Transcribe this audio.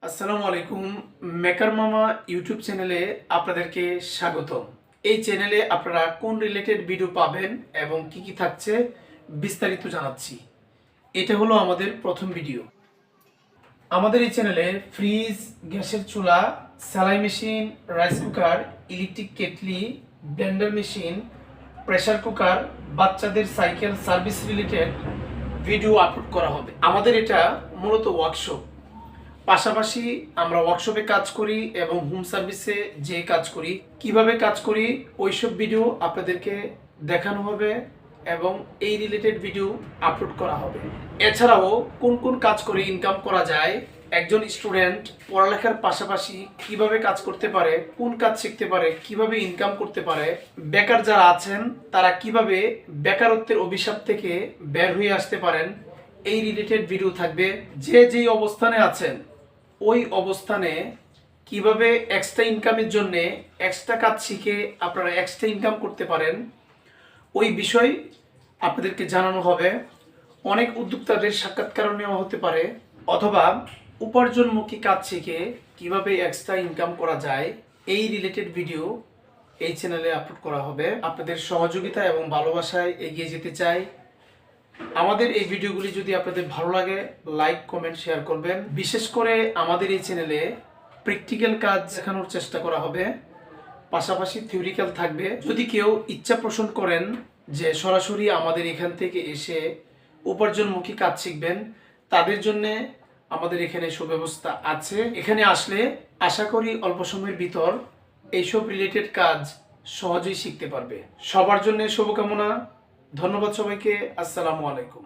আসসালামু আলাইকুম। মেকার মামা ইউটিউব চ্যানেলে আপনাদেরকে স্বাগত। এই চ্যানেলে আপনারা কোন রিলেটেড ভিডিও পাবেন এবং কি কি থাকছে বিস্তারিত জানাচ্ছি। এটা হলো আমাদের প্রথম ভিডিও। আমাদের এই চ্যানেলে ফ্রিজ, গ্যাসের চুলা, সেলাই machine, rice cooker, electric kettle, blender machine, pressure cooker, বাচ্চাদের cycle service related video upload করা হবে। আমাদের এটা মূলত ওয়ার্কশপ, পাশাপাশি আমরা ওয়ার্কশপে কাজ করি এবং হোম সার্ভিসে যে কাজ করি, কিভাবে কাজ করি ওইসব ভিডিও আপনাদেরকে দেখানো হবে এবং এই রিলেটেড ভিডিও আপলোড করা হবে। এছাড়াও কোন কোন কাজ করে ইনকাম করা যায়, একজন স্টুডেন্ট পড়ালেখার পাশাপাশি কিভাবে কাজ করতে পারে, কোন কাজ শিখতে পারে, কিভাবে ইনকাম করতে পারে, বেকার যারা আছেন তারা কিভাবে বেকারত্বের অভিশাপ থেকে বের হয়ে আসতে পারেন, এই রিলেটেড ভিডিও থাকবে। যে যেই অবস্থানে আছেন ওই অবস্থানে কিভাবে এক্সট্রা ইনকামের জন্য এক্সট্রা কাজ শিখে আপনারা এক্সট্রা ইনকাম করতে পারেন ওই বিষয় আপনাদেরকে জানানো হবে। অনেক উদ্যোক্তাদের সাক্ষাৎকার নেওয়া হতে পারে, অথবা উপার্জনমুখী কাজ শিখে কিভাবে এক্সট্রা ইনকাম করা যায় এই রিলেটেড ভিডিও এই চ্যানেলে আপলোড করা হবে। আপনাদের সহযোগিতা এবং ভালোবাসায় এগিয়ে যেতে চাই। আমাদের এই ভিডিওগুলি যদি আপনাদের ভালো লাগে, লাইক, কমেন্ট, শেয়ার করবেন। বিশেষ করে আমাদের এই চ্যানেলে প্র্যাকটিক্যাল কাজ দেখানোর চেষ্টা করা হবে, পাশাপাশি থিওরিক্যাল থাকবে। যদি কেউ ইচ্ছা পোষণ করেন যে সরাসরি আমাদের এখান থেকে এসে উপার্জনমুখী কাজ শিখবেন, তাদের জন্য আমাদের এখানে সুব্যবস্থা আছে। এখানে আসলে আশা করি অল্প সময়ের ভিতর এইসব রিলেটেড কাজ সহজেই শিখতে পারবে। সবার জন্য শুভকামনা। ধন্যবাদ সবাইকে। আসসালামু আলাইকুম।